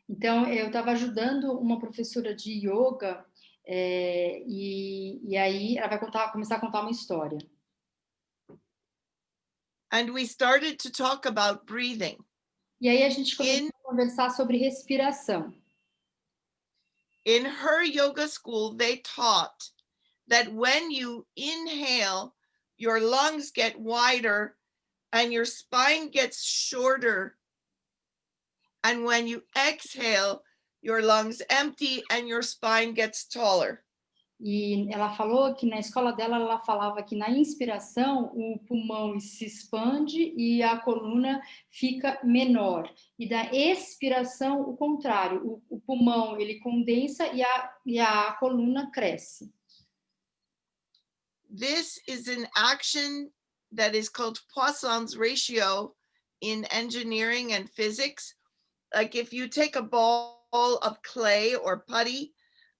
Então, eu estava ajudando uma professora de yoga, e aí ela vai começar a contar uma história. And we started to talk about breathing. E aí a gente começou In a conversar sobre respiração. in her yoga school, they taught that when you inhale, your lungs get wider and your spine gets shorter. And when you exhale, your lungs empty and your spine gets taller. E ela falou que na escola dela, ela falava que na inspiração o pulmão se expande e a coluna fica menor. E da expiração, o contrário, o pulmão ele condensa e a coluna cresce. This is an action that is called Poisson's ratio in engineering and physics. Like if you take a ball of clay or putty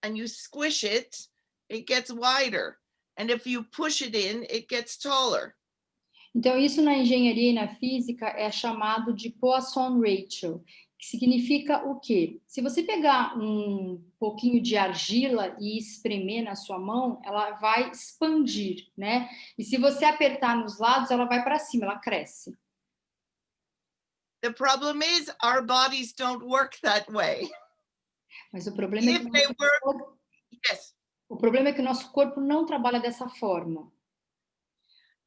and you squish it, it gets wider. And if you push it in, it gets taller. Então, isso na engenharia e na física é chamado de Poisson ratio, que significa o quê? Se você pegar um pouquinho de argila e espremer na sua mão, ela vai expandir, né? E se você apertar nos lados, ela vai para cima, ela cresce. The problem is our bodies don't work that way. Mas o problema é que If they work, yes. o problema é que o nosso corpo não trabalha dessa forma.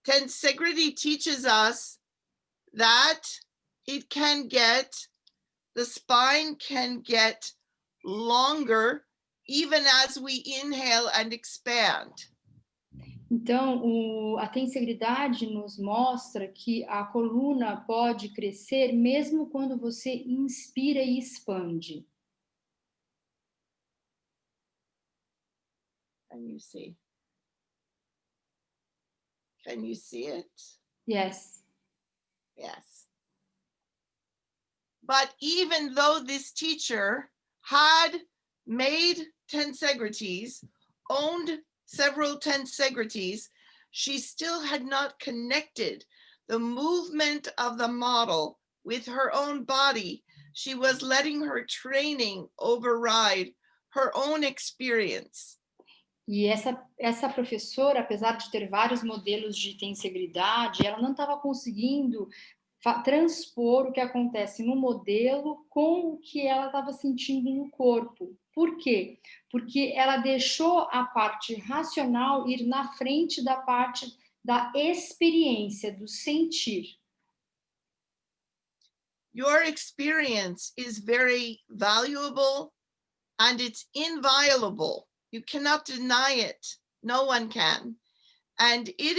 Tensegrity teaches us that the spine can get longer even as we inhale and expand. Então, a tensegridade nos mostra que a coluna pode crescer mesmo quando você inspira e expande. Can you see? Can you see it? Yes. Yes. But even though this teacher had made tensegrities, owned several tensegrities, she still had not connected the movement of the model with her own body. She was letting her training override her own experience. E essa professora, apesar de ter vários modelos de tensegridade, ela não estava conseguindo transpor o que acontece no modelo com o que ela estava sentindo no corpo. Por quê? Porque ela deixou a parte racional ir na frente da parte da experiência, do sentir. Your experience is very valuable and it's inviolable. You cannot deny it. No one can. And it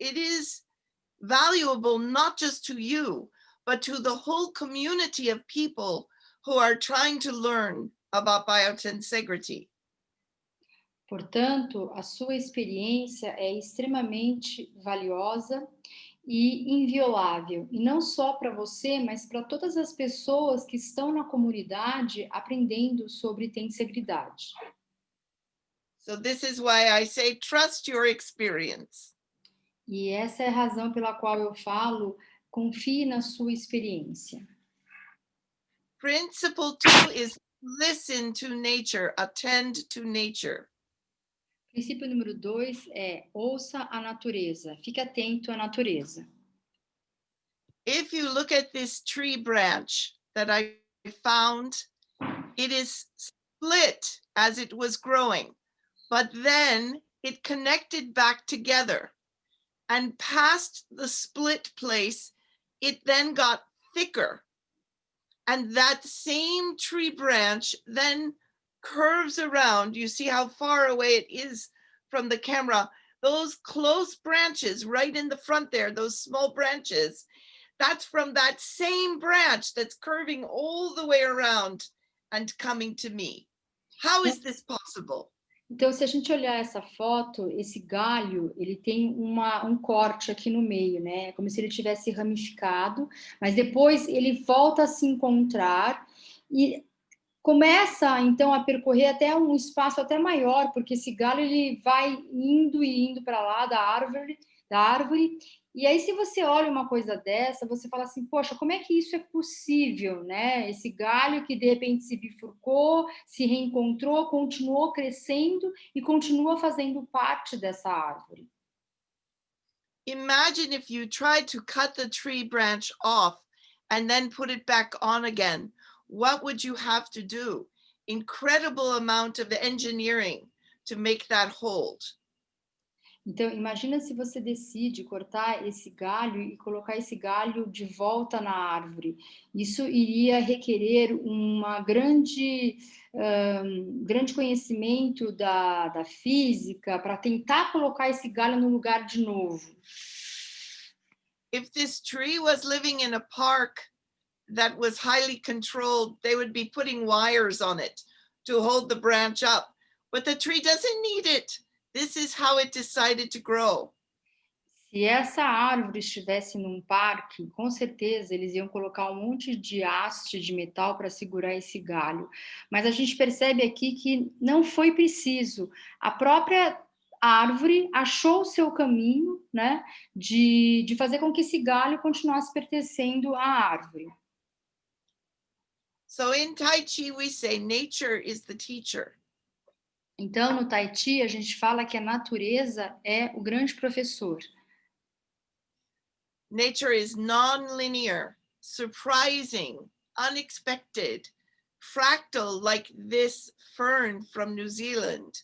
is valuable not just to you, but to the whole community of people who are trying to learn about biotensegrity. Portanto, a sua experiência é extremamente valiosa e inviolável, e não só para você, mas para todas as pessoas que estão na comunidade aprendendo sobre tensegridade. So this is why I say trust your experience. E essa é a razão pela qual eu falo, confie na sua experiência. Principle 2 is listen to nature, attend to nature. Princípio número 2 é ouça a natureza, fique atento à natureza. If you look at this tree branch that I found, it is split as it was growing, but then it connected back together. And past the split place, it then got thicker. And that same tree branch then curves around. You see how far away it is from the camera. Those close branches right in the front there, those small branches, that's from that same branch that's curving all the way around and coming to me. How is this possible? Então, se a gente olhar essa foto, esse galho, ele tem um corte aqui no meio, né? Como se ele tivesse ramificado, mas depois ele volta a se encontrar e começa, então, a percorrer até um espaço até maior, porque esse galho ele vai indo e indo para lá da árvore, E aí, se você olha uma coisa dessa, você fala assim: "Poxa, como é que isso é possível, né? Esse galho que de repente se bifurcou, se reencontrou, continuou crescendo e continua fazendo parte dessa árvore". Imagine if you tried to cut the tree branch off and then put it back on again. What would you have to do? Incredible amount of engineering to make that hold. Então, imagina se você decide cortar esse galho e colocar esse galho de volta na árvore. Isso iria requerer uma grande conhecimento da física para tentar colocar esse galho no lugar de novo. If this tree was living in a park that was highly controlled, they would be putting wires on it to hold the branch up. But the tree doesn't need it. This is how it decided to grow. Se essa árvore estivesse num parque, com certeza eles iam colocar um monte de haste de metal para segurar esse galho. Mas a gente percebe aqui que não foi preciso. A própria árvore achou o seu caminho, né, de fazer com que esse galho continuasse pertencendo à árvore. So in Tai Chi, we say nature is the teacher. Então, no Tai Chi, a gente fala que a natureza é o grande professor. Nature is non-linear, surprising, unexpected, fractal like this fern from New Zealand,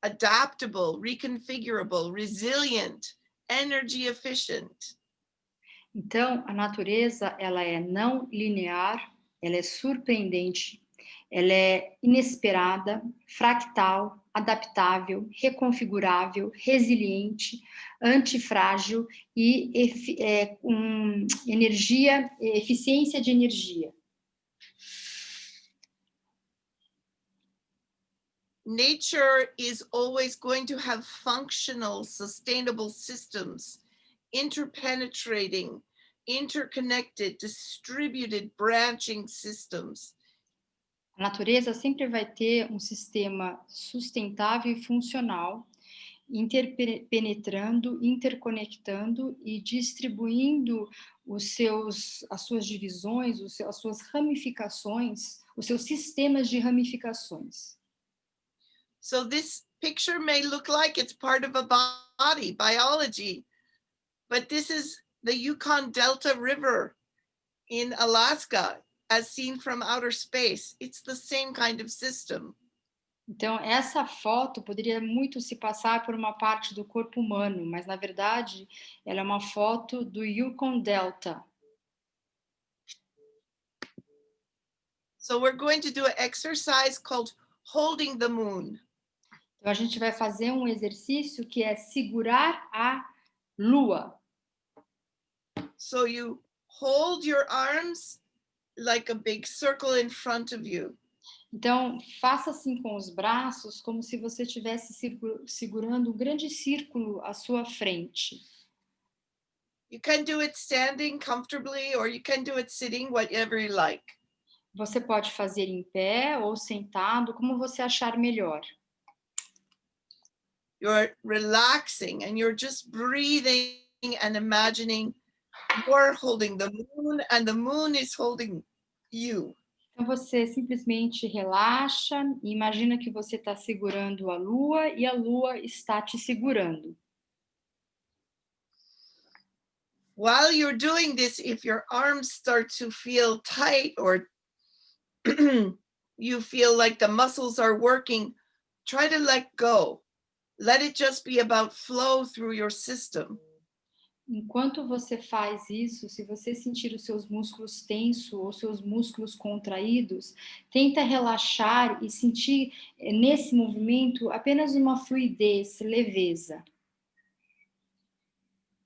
adaptable, reconfigurable, resilient, energy efficient. Então, a natureza, ela é não linear, ela é surpreendente, ela é inesperada, fractal, adaptável, reconfigurável, resiliente, antifrágil e com energia, eficiência de energia. Nature is always going to have functional, sustainable systems, interpenetrating, interconnected, distributed, branching systems. A natureza sempre vai ter um sistema sustentável e funcional, interpenetrando, interconectando e distribuindo as suas divisões, as suas ramificações, os seus sistemas de ramificações. So this picture may look like it's part of a body, biology, but this is the Yukon Delta River in Alaska as seen from outer space. It's the same kind of system. Então, essa foto poderia muito se passar por uma parte do corpo humano, mas na verdade ela é uma foto do Yukon Delta. So we're going to do an exercise called holding the moon. Então, a gente vai fazer um exercício que é segurar a lua. So you hold your arms like a big circle in front of you. Então, faça assim com os braços, como se você estivesse segurando um grande círculo à sua frente. You can do it standing comfortably or you can do it sitting, whatever you like. Você pode fazer em pé ou sentado, como você achar melhor. You're relaxing and you're just breathing and imagining you're holding the moon and the moon is holding you. Então, você simplesmente relaxa e imagina que você está segurando a lua e a lua está te segurando. While you're doing this, if your arms start to feel tight or you feel like the muscles are working, try to let go. Let it just be about flow through your system. Enquanto você faz isso, se você sentir os seus músculos tensos ou seus músculos contraídos, tenta relaxar e sentir nesse movimento apenas uma fluidez, leveza.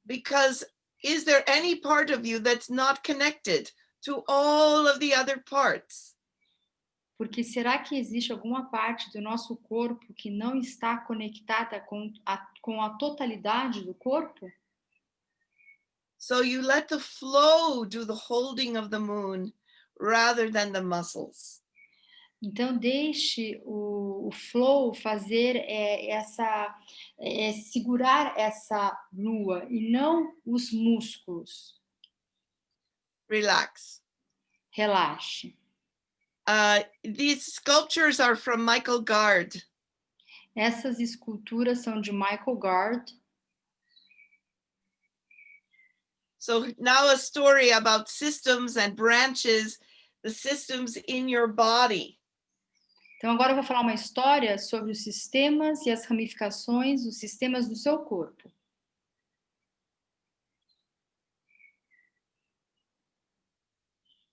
Because is there any part of you that's not connected to all of the other parts? Porque será que existe alguma parte do nosso corpo que não está conectada com a totalidade do corpo? So you let the flow do the holding of the moon rather than the muscles. Então deixe o flow fazer, segurar essa lua e não os músculos. Relax. Relaxe. These sculptures are from Michael Gard. Essas esculturas são de Michael Gard. So now a story about systems and branches, the systems in your body. Então agora eu vou falar uma história sobre os sistemas e as ramificações dos sistemas do seu corpo.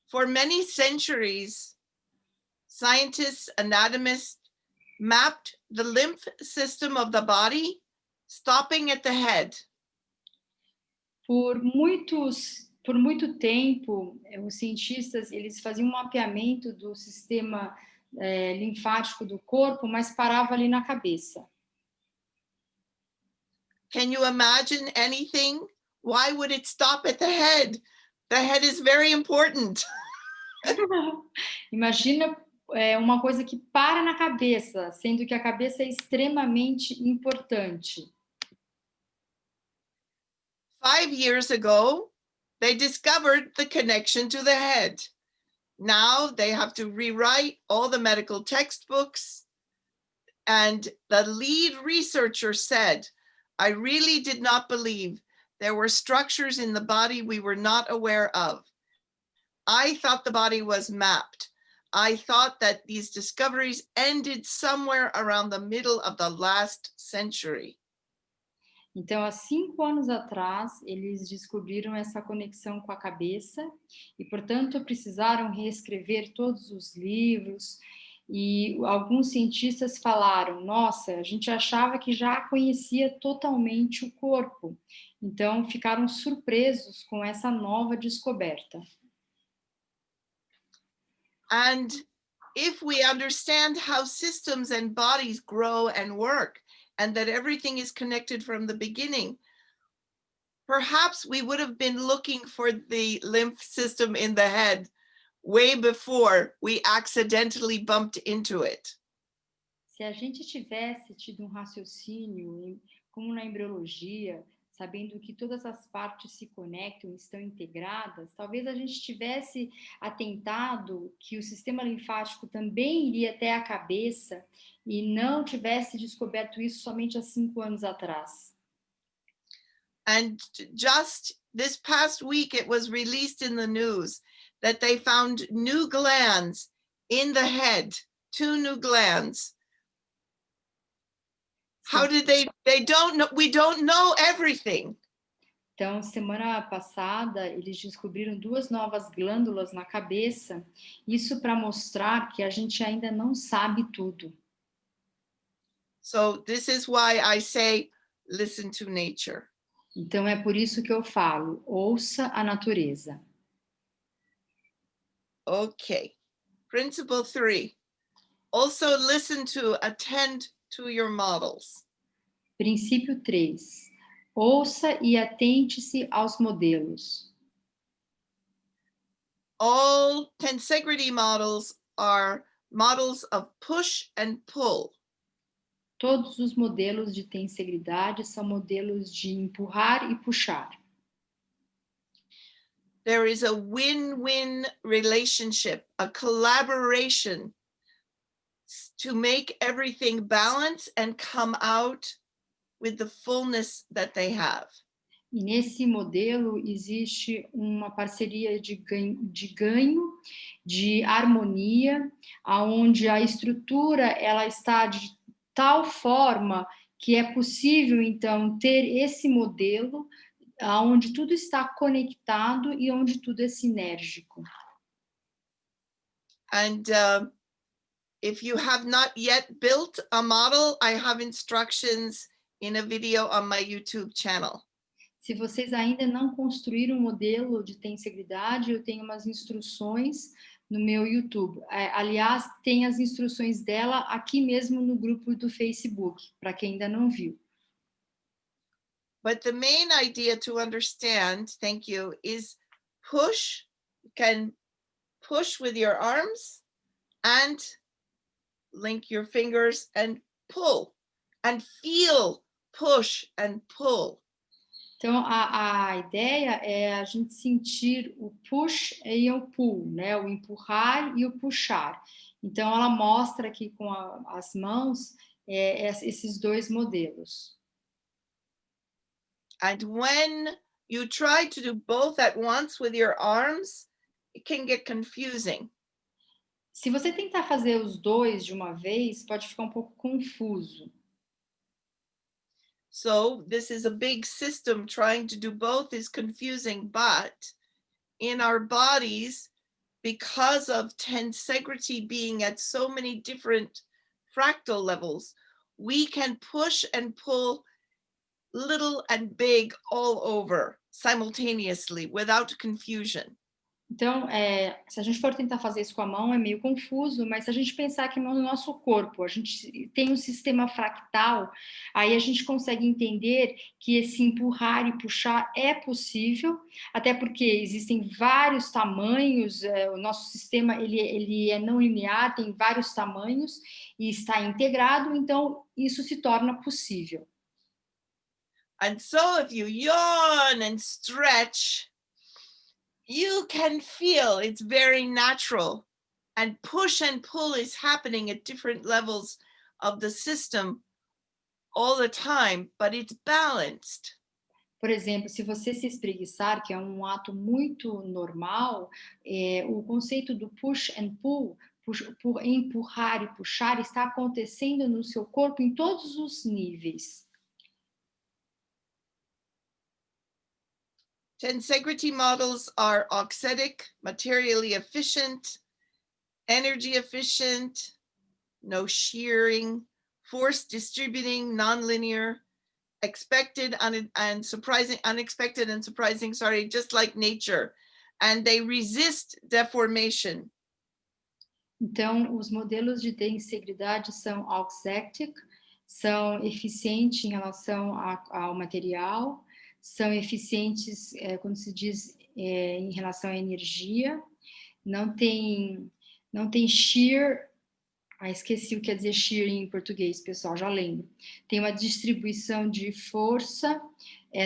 For many centuries, scientists, anatomists mapped the lymph system of the body, stopping at the head. Por muito tempo, os cientistas eles faziam um mapeamento do sistema linfático do corpo, mas parava ali na cabeça. Can you imagine anything? Why would it stop at the head? The head is very important. Imagina uma coisa que para na cabeça, sendo que a cabeça é extremamente importante. 5 years ago, they discovered the connection to the head. Now they have to rewrite all the medical textbooks. And the lead researcher said, I really did not believe there were structures in the body we were not aware of. I thought the body was mapped. I thought that these discoveries ended somewhere around the middle of the last century. Então, há 5 anos atrás, eles descobriram essa conexão com a cabeça e, portanto, precisaram reescrever todos os livros. E alguns cientistas falaram: nossa, a gente achava que já conhecia totalmente o corpo. Então, ficaram surpresos com essa nova descoberta. And if we understand how systems and bodies grow and work, and that everything is connected from the beginning, perhaps we would have been looking for the lymph system in the head way before we accidentally bumped into it. Se a gente tivesse tido um raciocínio, como na embriologia, sabendo que todas as partes se conectam, estão integradas, talvez a gente tivesse atentado que o sistema linfático também iria até a cabeça e não tivesse descoberto isso somente há 5 anos atrás. And just this past week, it was released in the news that they found new glands in the head, 2 new glands. How did they don't know, we don't know everything. Então, semana passada, eles descobriram 2 novas glândulas na cabeça, isso para mostrar que a gente ainda não sabe tudo. So this is why I say, listen to nature. Então, é por isso que eu falo, ouça a natureza. Okay. Principle 3. Also listen to, attend to your models. Princípio 3. Ouça e atente-se aos modelos. All tensegrity models are models of push and pull. Todos os modelos de tensegridade são modelos de empurrar e puxar. There is a win-win relationship, a collaboration to make everything balance and come out with the fullness that they have. E nesse modelo existe uma parceria de ganho, de harmonia, aonde a estrutura ela está de tal forma que é possível então ter esse modelo onde tudo está conectado e onde tudo é sinérgico. And if you have not yet built a model, I have instructions in a video on my YouTube channel. Se vocês ainda não construíram um modelo de tensegridade, eu tenho umas instruções no meu YouTube. Aliás, tem as instruções dela aqui mesmo no grupo do Facebook, para quem ainda não viu. But the main idea to understand, thank you, is push. You can push with your arms and link your fingers and pull and feel push and pull. Então, a ideia é a gente sentir o push e o pull, né? O empurrar e o puxar. Então, ela mostra aqui com as mãos esses dois modelos. And when you try to do both at once with your arms, it can get confusing. Se você tentar fazer os dois de uma vez, pode ficar um pouco confuso. So this is a big system. Trying to do both is confusing, but in our bodies, because of tensegrity being at so many different fractal levels, we can push and pull little and big all over simultaneously without confusion. Então, se a gente for tentar fazer isso com a mão, é meio confuso, mas se a gente pensar que no nosso corpo a gente tem um sistema fractal, aí a gente consegue entender que esse empurrar e puxar é possível, até porque existem vários tamanhos, o nosso sistema ele é não linear, tem vários tamanhos e está integrado, então isso se torna possível. And so if you yawn and stretch, you can feel it's very natural, and push and pull is happening at different levels of the system all the time, but it's balanced. Por exemplo, se você se espreguiçar, que é um ato muito normal, o conceito do push and pull, por empurrar e puxar, está acontecendo no seu corpo em todos os níveis. Tensegrity models are auxetic, materially efficient, energy efficient, no shearing, force distributing, nonlinear, expected and surprising, unexpected and surprising, sorry, just like nature. And they resist deformation. Então, os modelos de integridade são auxetic, são eficientes em relação ao material, são eficientes, quando se diz em relação à energia, não tem shear. Esqueci o que quer dizer shear em português, pessoal, já lembro. Tem uma distribuição de força,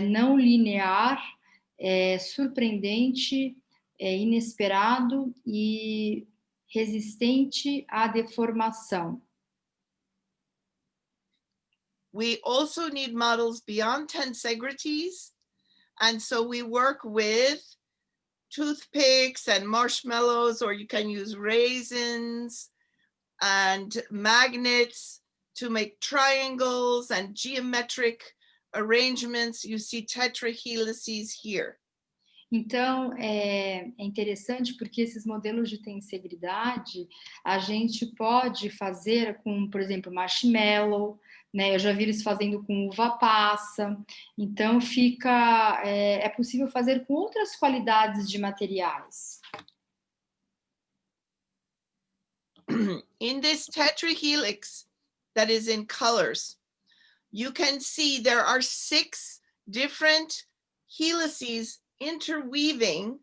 não linear, surpreendente, inesperado e resistente à deformação. We also need models beyond tensegrities, and so we work with toothpicks and marshmallows, or you can use raisins and magnets to make triangles and geometric arrangements. You see tetrahelices here. Então, é interessante porque esses modelos de tensegridade a gente pode fazer com, por exemplo, marshmallow, né? Eu já vi eles fazendo com uva passa. Então, é possível fazer com outras qualidades de materiais. In this tetrahelix that is in colors, you can see there are 6 different helices interweaving,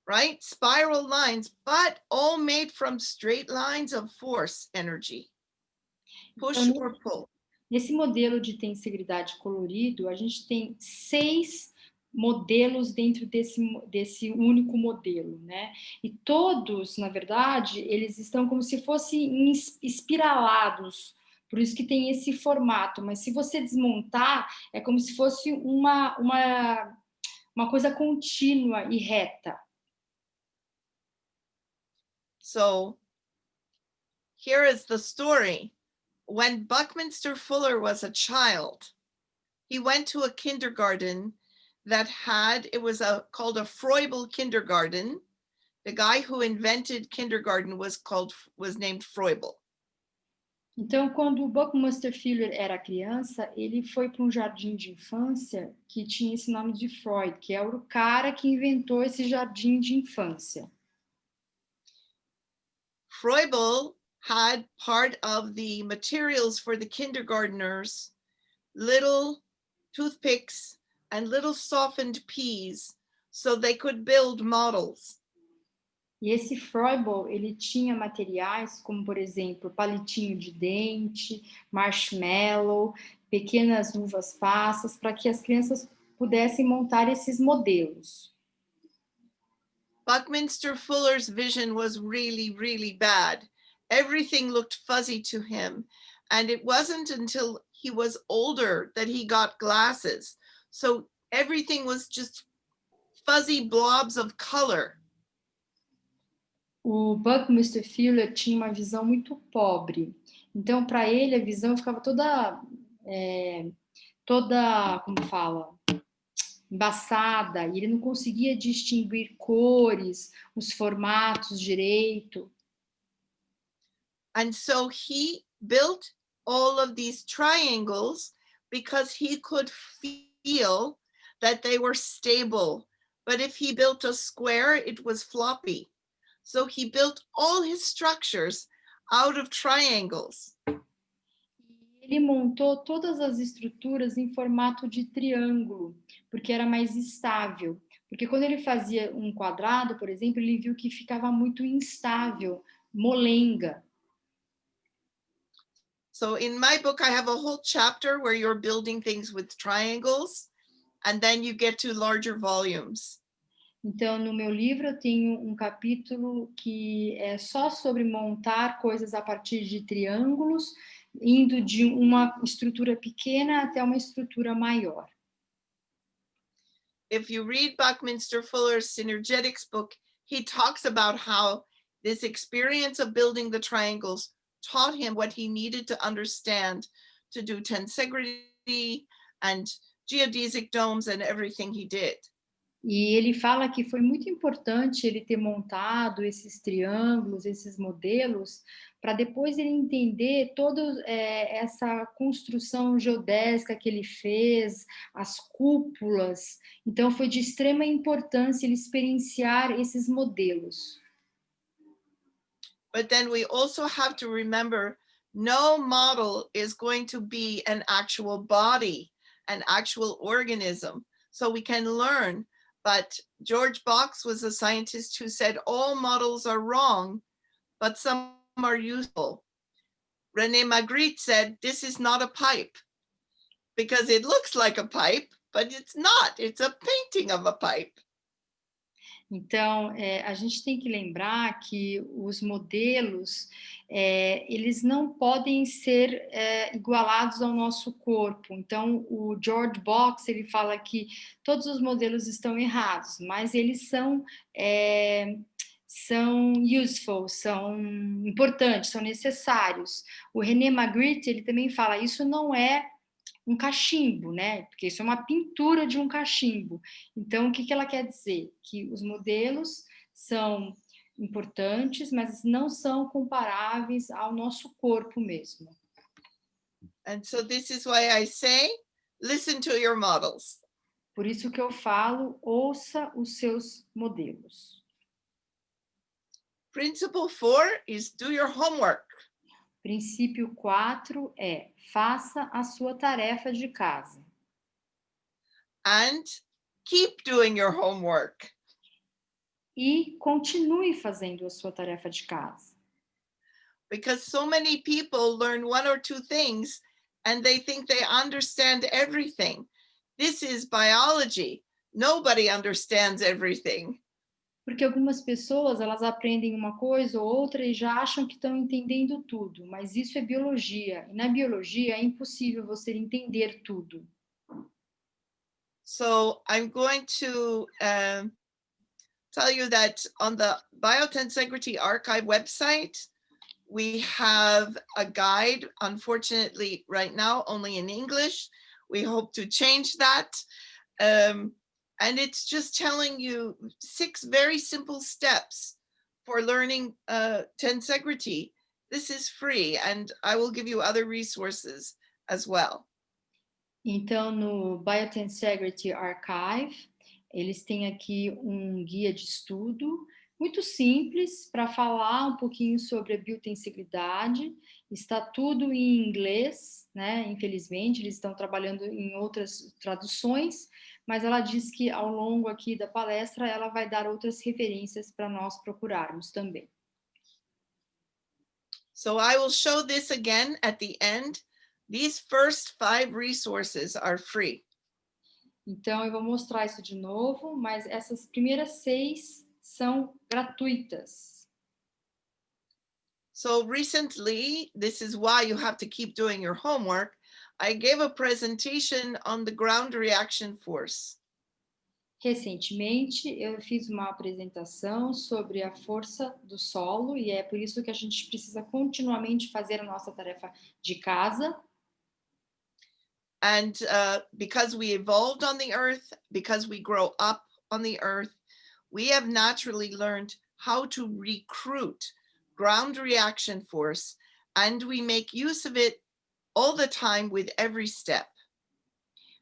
right? Spiral lines, but all made from straight lines of force energy. Push Então, or pull. nesse modelo de tensegridade colorido, a gente tem 6 modelos dentro desse único modelo, né? E todos, na verdade, eles estão como se fossem espiralados, por isso que tem esse formato, mas se você desmontar, é como se fosse uma coisa contínua e reta. So here is the story. When Buckminster Fuller was a child, he went to a kindergarten that called a Froebel kindergarten. The guy who invented kindergarten was named Froebel. Então, quando o Buckminster Fuller era criança, ele foi para um jardim de infância que tinha esse nome de Freud, que é o cara que inventou esse jardim de infância. Froebel had part of the materials for the kindergartners, little toothpicks and little softened peas, so they could build models. E esse Froebel, ele tinha materiais como, por exemplo, palitinho de dente, marshmallow, pequenas uvas passas, para que as crianças pudessem montar esses modelos. Buckminster Fuller's vision was really, really bad. Everything looked fuzzy to him. And it wasn't until he was older that he got glasses. So everything was just fuzzy blobs of color. O Buckminster Fuller tinha uma visão muito pobre. Então, para ele, a visão ficava toda, como fala, embaçada, e ele não conseguia distinguir cores, os formatos direito. And so he built all of these triangles because he could feel that they were stable. But if he built a square, it was floppy. So he built all his structures out of triangles. Ele montou todas as estruturas em formato de triângulo, porque era mais estável. Porque quando ele fazia um quadrado, por exemplo, ele viu que ficava muito instável, molenga. So in my book, I have a whole chapter where you're building things with triangles, and then you get to larger volumes. Então, no meu livro, eu tenho um capítulo que é só sobre montar coisas a partir de triângulos, indo de uma estrutura pequena até uma estrutura maior. If you read Buckminster Fuller's Synergetics book, he talks about how this experience of building the triangles taught him what he needed to understand to do tensegrity and geodesic domes and everything he did. E ele fala que foi muito importante ele ter montado esses triângulos, esses modelos, para depois ele entender toda essa construção geodésica que ele fez, as cúpulas. Então, foi de extrema importância ele experienciar esses modelos. But then we also have to remember no model is going to be an actual body, an actual organism. So we can learn. But George Box was a scientist who said all models are wrong, but some are useful. René Magritte said, this is not a pipe because it looks like a pipe, but it's not. It's a painting of a pipe. Então, a gente tem que lembrar que os modelos, eles não podem ser igualados ao nosso corpo. Então, o George Box, ele fala que todos os modelos estão errados, mas eles são useful, são importantes, são necessários. O René Magritte, ele também fala, isso não é um cachimbo, né? Porque isso é uma pintura de um cachimbo. Então, o que ela quer dizer? Que os modelos são importantes, mas não são comparáveis ao nosso corpo mesmo. And so this is why I say, listen to your models. Por isso que eu falo, ouça os seus modelos. Principle 4 is do your homework. Princípio 4 é: faça a sua tarefa de casa. And keep doing your homework. E continue fazendo a sua tarefa de casa. Because so many people learn one or two things and they think they understand everything. This is biology. Nobody understands everything. Porque algumas pessoas, elas aprendem uma coisa ou outra e já acham que estão entendendo tudo, mas isso é biologia. E na biologia é impossível você entender tudo. So I'm going to tell you that on the Biotensegrity Archive website, we have a guide, unfortunately right now only in English. We hope to change that. And it's just telling you 6 very simple steps for learning tensegrity. This is free, and I will give you other resources as well. Então, no Biotensegrity Archive, eles têm aqui um guia de estudo muito simples para falar um pouquinho sobre a biotensegridade. Está tudo em inglês, né? Infelizmente, eles estão trabalhando em outras traduções, mas ela diz que ao longo aqui da palestra ela vai dar outras referências para nós procurarmos também. So I will show this again at the end. These first 5 resources are free. Então eu vou mostrar isso de novo, mas essas primeiras 6 são gratuitas. So recently, this is why you have to keep doing your homework. I gave a presentation on the ground reaction force. Recentemente, eu fiz uma apresentação sobre a força do solo e é por isso que a gente precisa continuamente fazer a nossa tarefa de casa. And because we evolved on the earth, because we grow up on the earth, we have naturally learned how to recruit ground reaction force, and we make use of it all the time with every step.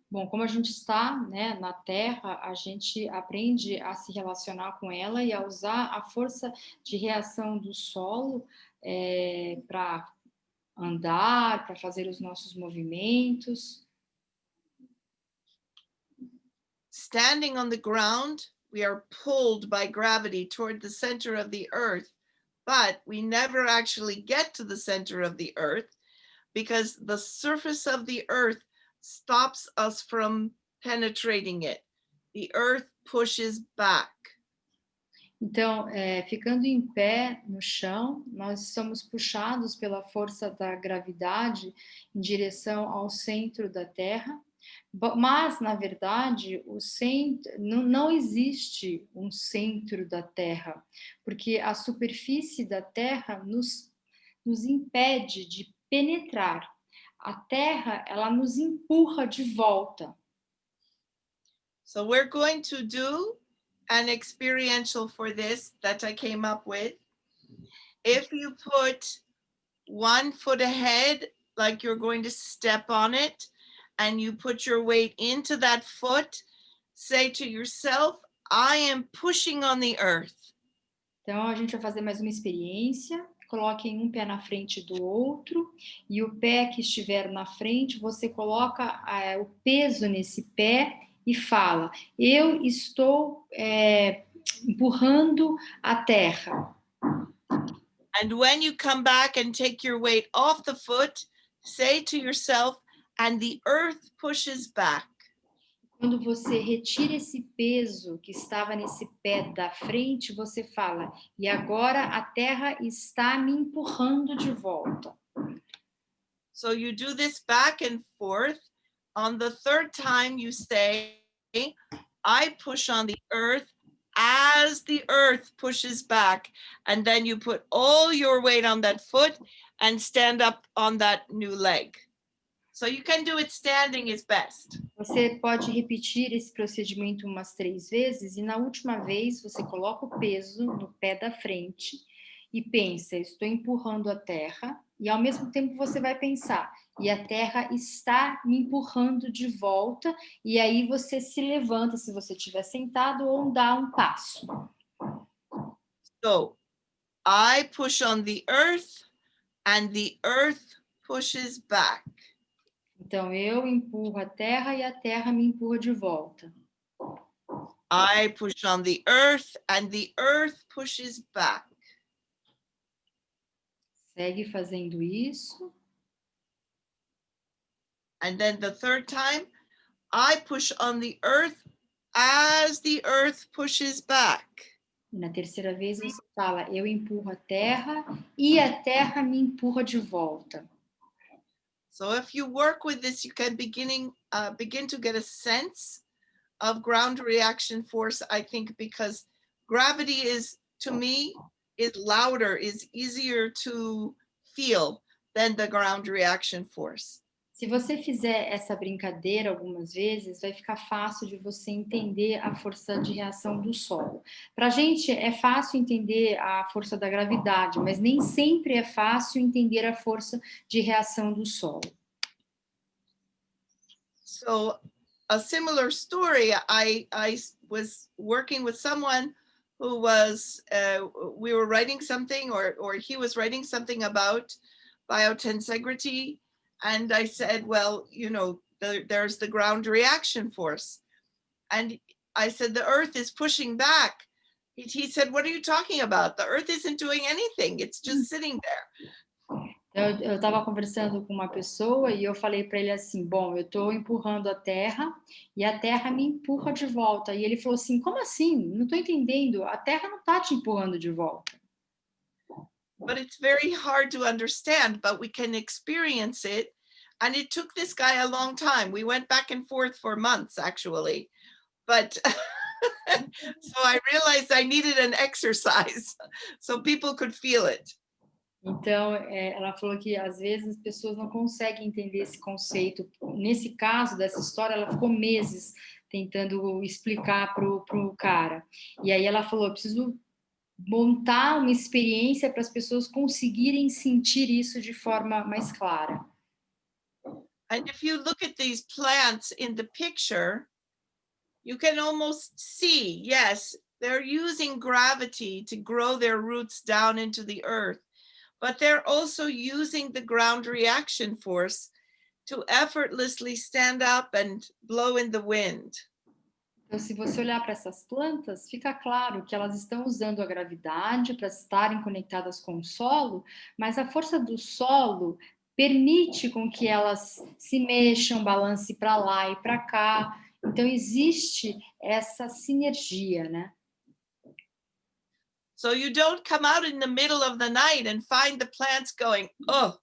Bom, como a gente está, né, na Terra, a gente aprende a se relacionar com ela e a usar a força de reação do solo para andar, para fazer os nossos movimentos. Standing on the ground, we are pulled by gravity toward the center of the earth, but we never actually get to the center of the earth because the surface of the earth stops us from penetrating it. The earth pushes back. Então, ficando em pé no chão, nós somos puxados pela força da gravidade em direção ao centro da Terra, mas, na verdade, o centro, não existe um centro da Terra, porque a superfície da Terra nos impede de penetrar. A Terra, ela nos empurra de volta. So we're going to do an experiential for this that I came up with. If you put one foot ahead, like you're going to step on it, and you put your weight into that foot, say to yourself, I am pushing on the earth. Então, a gente vai fazer mais uma experiência. Coloquem um pé na frente do outro e o pé que estiver na frente, você coloca o peso nesse pé e fala: eu estou empurrando a terra. And when you come back and take your weight off the foot, say to yourself, and the earth pushes back. Quando você retira esse peso que estava nesse pé da frente, você fala: e agora a terra está me empurrando de volta. So you do this back and forth. On the third time you say, I push on the earth as the earth pushes back. And then you put all your weight on that foot and stand up on that new leg. So you can do it standing is best. Você pode repetir esse procedimento umas 3 vezes e na última vez você coloca o peso no pé da frente e pensa: estou empurrando a terra, e ao mesmo tempo você vai pensar: e a terra está me empurrando de volta, e aí você se levanta se você estiver sentado ou dá um passo. So I push on the earth and the earth pushes back. Então eu empurro a terra e a terra me empurra de volta. I push on the earth and the earth pushes back. Segue fazendo isso. And then the third time, I push on the earth as the earth pushes back. E na terceira vez você fala: eu empurro a terra e a terra me empurra de volta. So if you work with this, you can begin to get a sense of ground reaction force, I think, because gravity is, to me, is louder, is easier to feel than the ground reaction force. Se você fizer essa brincadeira algumas vezes, vai ficar fácil de você entender a força de reação do solo. Para a gente é fácil entender a força da gravidade, mas nem sempre é fácil entender a força de reação do solo. So a similar story, I was working with someone who was, we were writing something or he was writing something about biotensegrity. And I said, well, you know, there's the ground reaction force. And I said, the earth is pushing back. He said, what are you talking about? The earth isn't doing anything. It's just sitting there. Eu estava conversando com uma pessoa e eu falei para ele assim: bom, eu estou empurrando a terra e a terra me empurra de volta. E ele falou assim: como assim? Não estou entendendo. A terra não está te empurrando de volta. But it's very hard to understand, but we can experience it. And it took this guy a long time. We went back and forth for months, actually. But so I realized I needed an exercise so people could feel it. Então, ela falou que às vezes as pessoas não conseguem entender esse conceito. Nesse caso dessa história, ela ficou meses tentando explicar pro cara. E aí ela falou: eu preciso montar uma experiência para as pessoas conseguirem sentir isso de forma mais clara. And if you look at these plants in the picture, you can almost see, yes, they're using gravity to grow their roots down into the earth, but they're also using the ground reaction force to effortlessly stand up and blow in the wind. Então, se você olhar para essas plantas, fica claro que elas estão usando a gravidade para estarem conectadas com o solo, mas a força do solo permite com que elas se mexam, balancem para lá e para cá. Então, existe essa sinergia, né? So you don't come out in the middle of the night and find the plants going, oh,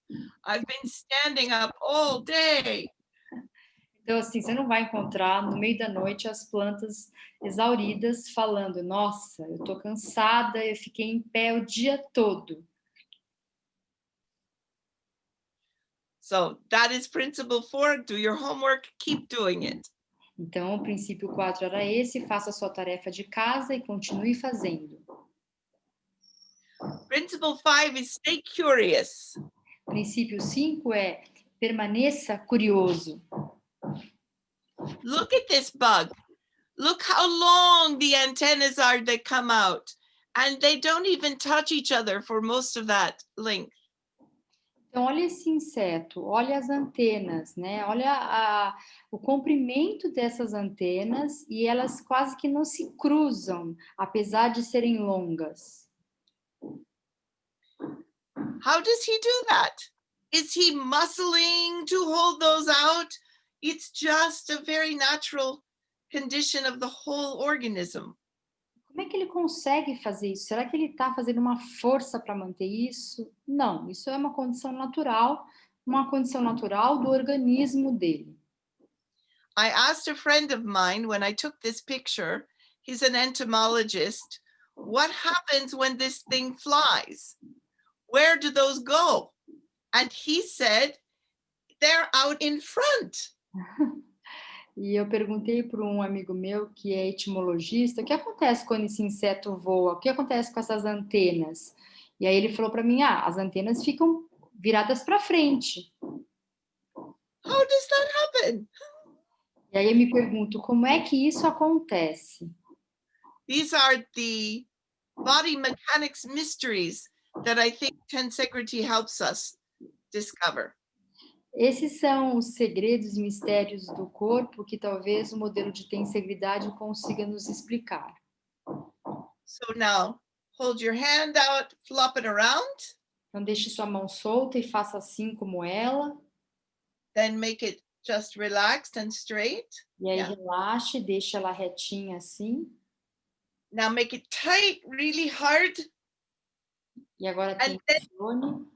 I've been standing up all day. Então, assim, você não vai encontrar no meio da noite as plantas exauridas falando: nossa, eu tô cansada, eu fiquei em pé o dia todo. So that is principle 4. Do your homework, keep doing it. Então, o princípio 4 era esse: faça a sua tarefa de casa e continue fazendo. Principle 5 is stay curious. Princípio 5 é permaneça curioso. Look at this bug. Look how long the antennas are that come out. And they don't even touch each other for most of that length. Então, olha esse inseto, olha as antenas, né? Olha o comprimento dessas antenas e elas quase que não se cruzam, apesar de serem longas. How does he do that? Is he muscling to hold those out? It's just a very natural condition of the whole organism. Como é que ele consegue fazer isso? Será que ele está fazendo uma força para manter isso? Não, isso é uma condição natural do organismo dele. I asked a friend of mine when I took this picture, he's an entomologist, what happens when this thing flies? Where do those go? And he said, they're out in front. E eu perguntei para um amigo meu que é etimologista, o que acontece quando esse inseto voa? O que acontece com essas antenas? E aí ele falou para mim: as antenas ficam viradas para frente. How does that happen? E aí eu me pergunto, como é que isso acontece? These are the body mechanics mysteries that I think tensegrity helps us discover. Esses são os segredos e mistérios do corpo que talvez o modelo de tensegridade consiga nos explicar. So now, hold your hand out, flop it around. Então deixe sua mão solta e faça assim como ela. Then make it just relaxed and straight. E aí relaxe, deixe ela retinha assim. Now make it tight, really hard. E agora tensione.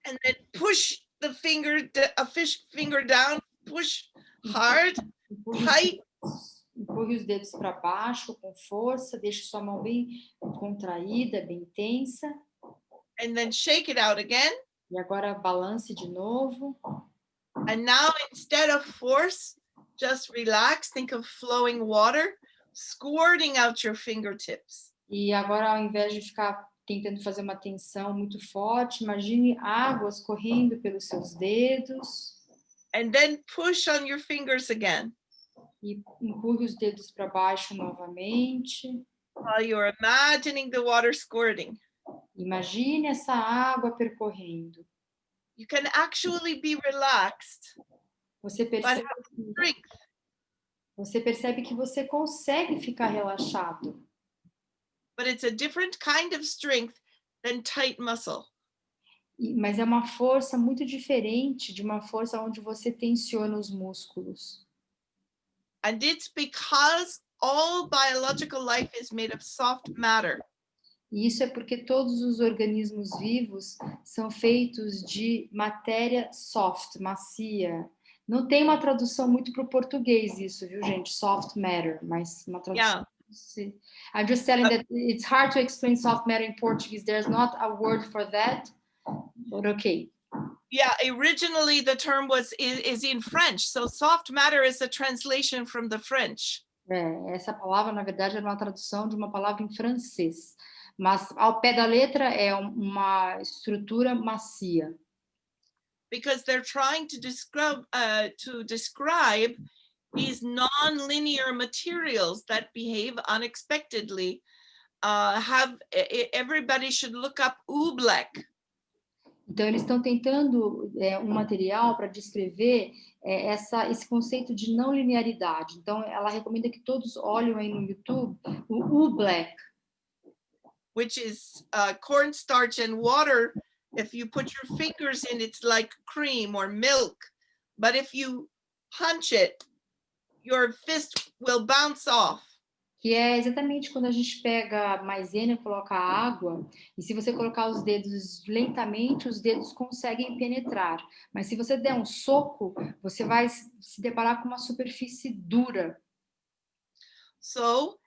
And then push the finger, a fish finger down, push hard, tight. Empurre os dedos para baixo com força, deixe sua mão bem contraída, bem tensa. And then shake it out again. E agora balance de novo. And now instead of force, just relax, think of flowing water, squirting out your fingertips. E agora, ao invés de ficar tentando fazer uma tensão muito forte, imagine águas correndo pelos seus dedos. And then push on your fingers again. E empurre os dedos para baixo novamente. While you're imagining the water squirting. Imagine essa água percorrendo. You can actually be relaxed, Você but percebe, have strength. Você percebe que você consegue ficar relaxado. but it's a different kind of strength than tight muscle. Mas é uma força muito diferente de uma força onde você tensiona os músculos. And it's because all biological life is made of soft matter. E isso é porque todos os organismos vivos são feitos de matéria soft, macia. Não tem uma tradução muito para o português isso, viu, gente? Soft matter, mas uma tradução. Yeah. I'm just telling that it's hard to explain soft matter in Portuguese. There's not a word for that, but okay. Yeah, originally the term is in French. So soft matter is a translation from the French. Essa palavra, na verdade, era uma tradução de uma palavra em francês, mas ao pé da letra é uma estrutura macia. Because they're trying to describe these non-linear materials that behave unexpectedly. Everybody should look up oobleck. Então, eles estão tentando um material para descrever esse conceito de não linearidade. Então, ela recomenda que todos olhem aí no YouTube o black. Which is cornstarch and water. If you put your fingers in, it's like cream or milk. But if you punch it, your fist will bounce off. Que é exatamente quando a gente pega maisena e coloca água, e se você colocar os dedos lentamente, os dedos conseguem penetrar. Mas se você der um soco, você vai se deparar com uma superfície dura. So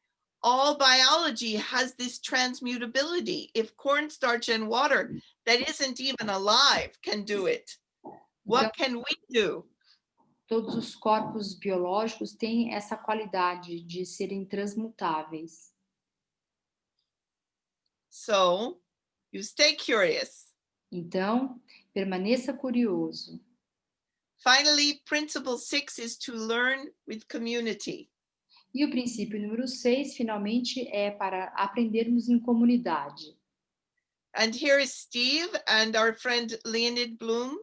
all biology has this transmutability. If cornstarch and water that isn't even alive can do it, what can we do? Todos os corpos biológicos têm essa qualidade de serem transmutáveis. So you stay curious. Então, permaneça curioso. Finally, principle 6 is to learn with community. E o princípio número 6, finalmente, é para aprendermos em comunidade. And here is Steve and our friend Leonid Bloom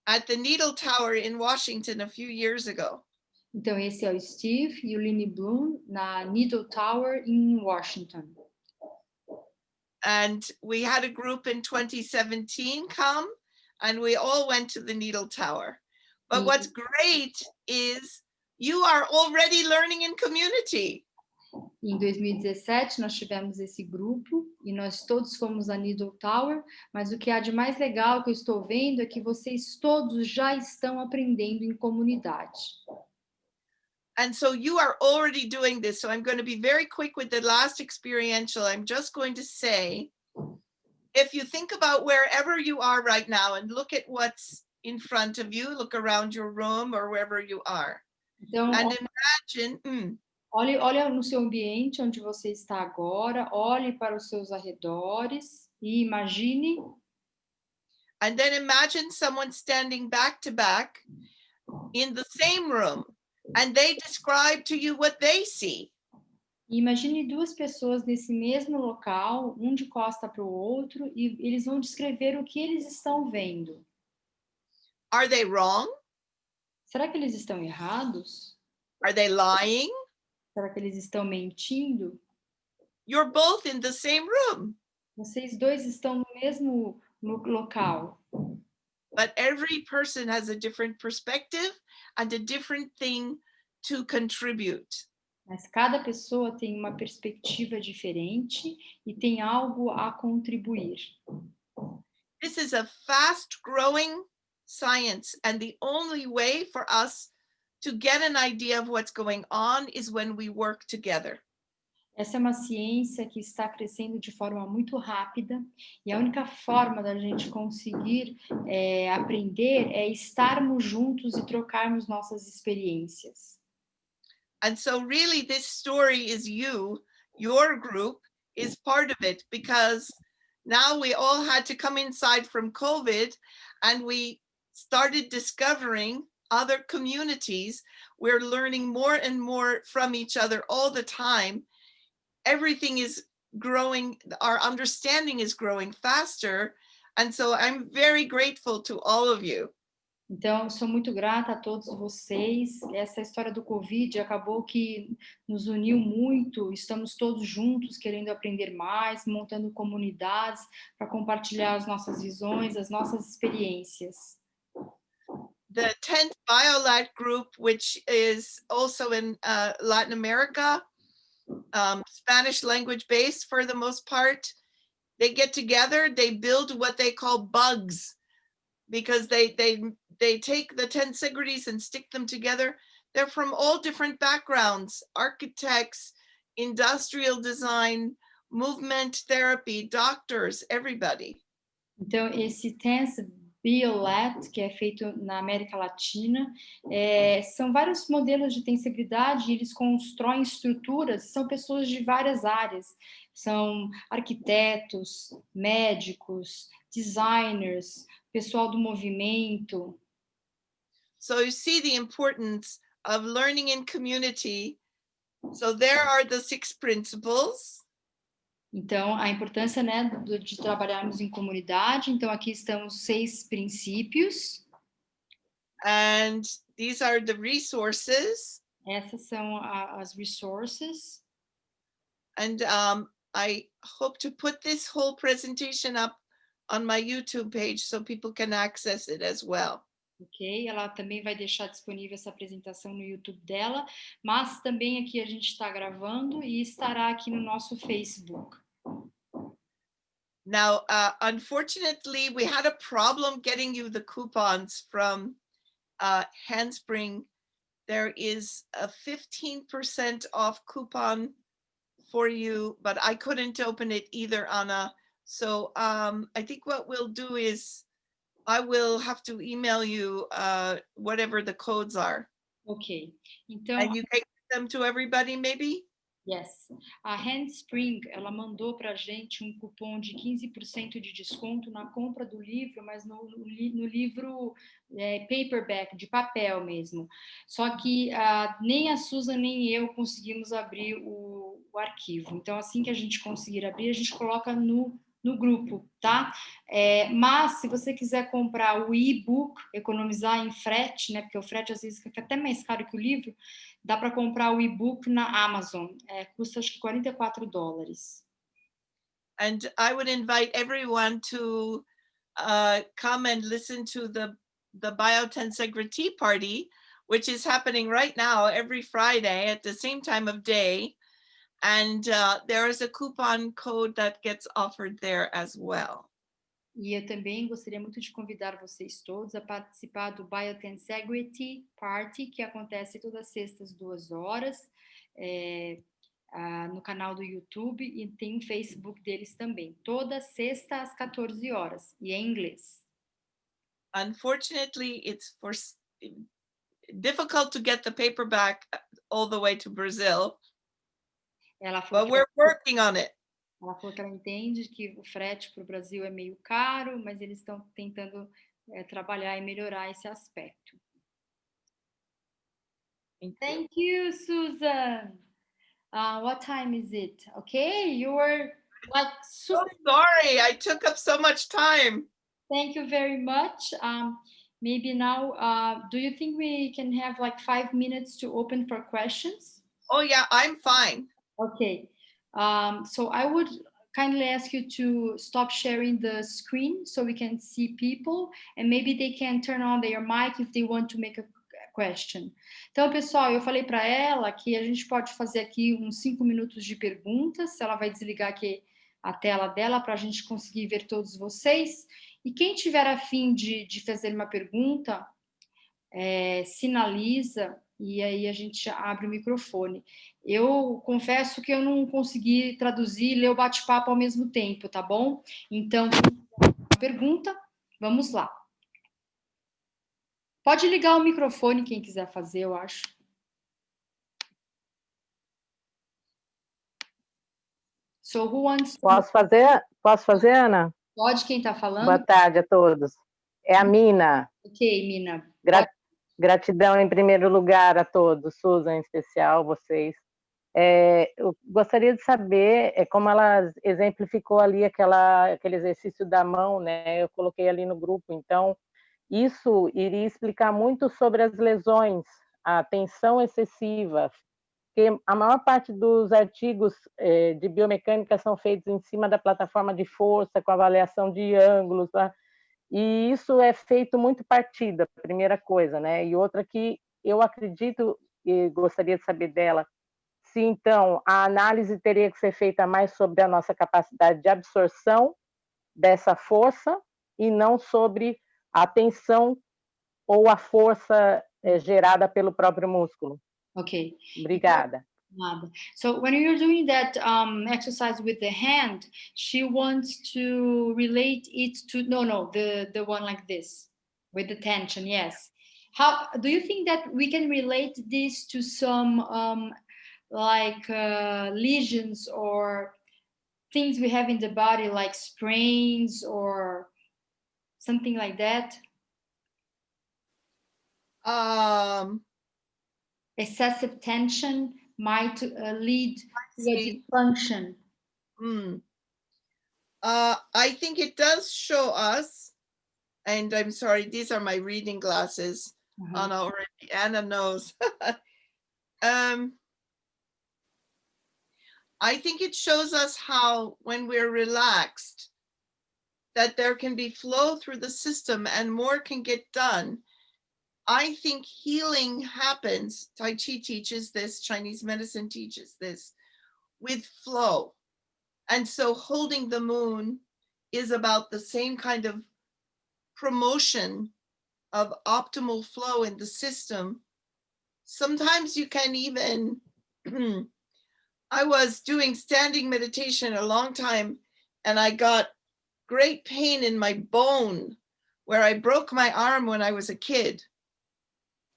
at the Needle Tower in Washington a few years ago. Então, esse é o Steve e o Leonid Bloom na Needle Tower em Washington. And we had a group in 2017 come, and we all went to the Needle Tower. But what's great is you are already learning in community. Em 2017, nós tivemos esse grupo e nós todos fomos à Needle Tower, mas o que há de mais legal que eu estou vendo é que vocês todos já estão aprendendo em comunidade. And so you are already doing this. So I'm going to be very quick with the last experiential. I'm just going to say, if you think about wherever you are right now and look at what's in front of you, look around your room or wherever you are. Então, and imagine, olhe no seu ambiente onde você está agora, olhe para os seus arredores e imagine. And then imagine someone standing back to back in the same room and they describe to you what they see. Imagine duas pessoas nesse mesmo local, um de costa para o outro, e eles vão descrever o que eles estão vendo. Are they wrong? Será que eles estão errados? Are they lying? Será que eles estão mentindo? You're both in the same room. Vocês dois estão no mesmo local. But every person has a different perspective and a different thing to contribute. Mas cada pessoa tem uma perspectiva diferente e tem algo a contribuir. This is a fast-growing science, and the only way for us to get an idea of what's going on is when we work together. Essa é uma ciência que está crescendo de forma muito rápida e a única forma da gente conseguir aprender é estarmos juntos e trocarmos nossas experiências. And so really this story is you, your group is part of it, because now we all had to come inside from COVID and we started discovering other communities. We're learning more and more from each other all the time. Everything is growing, our understanding is growing faster. And so I'm very grateful to all of you. Então, sou muito grata a todos vocês. Essa história do Covid acabou que nos uniu muito. Estamos todos juntos, querendo aprender mais, montando comunidades para compartilhar as nossas visões, as nossas experiências. The 10th BioLat group, which is also in Latin America, Spanish language based for the most part, they get together, they build what they call bugs, because they take the 10 segrities and stick them together. They're from all different backgrounds, architects, industrial design, movement therapy, doctors, everybody. Então, esse Tense BioLat, que é feito na América Latina, são vários modelos de tensegridade, eles constroem estruturas, são pessoas de várias áreas, são arquitetos, médicos, designers, pessoal do movimento. So you see the importance of learning in community. So there are the 6 principles. Então, a importância, né, de trabalharmos em comunidade. Então, aqui estão os 6 princípios. And these are the resources. Essas são as resources. And I hope to put this whole presentation up on my YouTube page so people can access it as well. Ok, ela também vai deixar disponível essa apresentação no YouTube dela, mas também aqui a gente está gravando e estará aqui no nosso Facebook. Now, unfortunately, we had a problem getting you the coupons from Handspring. There is a 15% off coupon for you, but I couldn't open it either, Anna. So I think what we'll do is I will have to email you whatever the codes are. Ok, então... And you can give them to everybody, maybe? Yes. A Handspring, ela mandou para a gente um cupom de 15% de desconto na compra do livro, mas no livro paperback, de papel mesmo. Só que nem a Susan nem eu conseguimos abrir o arquivo. Então, assim que a gente conseguir abrir, a gente coloca no grupo, tá? Mas, se você quiser comprar o e-book, economizar em frete, né? Porque o frete, às vezes, fica até mais caro que o livro, dá para comprar o e-book na Amazon. Custa, acho que, $44. And I would invite everyone to come and listen to the Biotensegra Tea Party, which is happening right now every Friday at the same time of day. And there is a coupon code that gets offered there as well. E eu também gostaria muito de convidar vocês todos a participar do Biotensegrity Party, que acontece todas as sextas, 2 horas, no canal do YouTube, e tem um Facebook deles também. Toda sexta às 14 horas, e é em inglês. Unfortunately, it's difficult to get the paperback all the way to Brazil, but we're working on it. Ela falou que ela entende que o frete para o Brasil é meio caro, mas eles estão tentando trabalhar e melhorar esse aspecto. Thank you, Susan. What time is it? Okay, you were like super... So sorry, I took up so much time. Thank you very much. Maybe now, do you think we can have like 5 minutes to open for questions? Oh yeah, I'm fine. Okay. So I would kindly ask you to stop sharing the screen so we can see people, and maybe they can turn on their mic if they want to make a question. Então, pessoal, eu falei para ela que a gente pode fazer aqui uns 5 minutos de perguntas. Ela vai desligar aqui a tela dela para a gente conseguir ver todos vocês. E quem tiver a fim de fazer uma pergunta, sinaliza, e aí a gente abre o microfone. Eu confesso que eu não consegui traduzir e ler o bate-papo ao mesmo tempo, tá bom? Então, pergunta, vamos lá. Pode ligar o microfone quem quiser fazer, eu acho. So who wants to... Posso fazer, Ana? Pode, quem está falando? Boa tarde a todos. É a Mina. Ok, Mina. Gratidão em primeiro lugar a todos, Susan em especial, vocês. Eu gostaria de saber como ela exemplificou ali aquele exercício da mão, né? Eu coloquei ali no grupo, então isso iria explicar muito sobre as lesões, a tensão excessiva, porque a maior parte dos artigos de biomecânica são feitos em cima da plataforma de força, com avaliação de ângulos, tá? E isso é feito muito partida, primeira coisa, né? E outra que eu acredito, e gostaria de saber dela, se então a análise teria que ser feita mais sobre a nossa capacidade de absorção dessa força e não sobre a tensão ou a força gerada pelo próprio músculo. Ok. Obrigada. Nada. So when you're doing that exercise with the hand, she wants to relate it to the one like this with the tension. Yes. How do you think that we can relate this to some lesions or things we have in the body, like sprains or something like that? Excessive tension might lead to a dysfunction. I think it does show us, and I'm sorry, these are my reading glasses. Anna already, Anna knows. I think it shows us how, when we're relaxed, that there can be flow through the system and more can get done. I think healing happens, Tai Chi teaches this, Chinese medicine teaches this, with flow. And so holding the moon is about the same kind of promotion of optimal flow in the system. Sometimes you can even, I was doing standing meditation a long time and I got great pain in my bone where I broke my arm when I was a kid.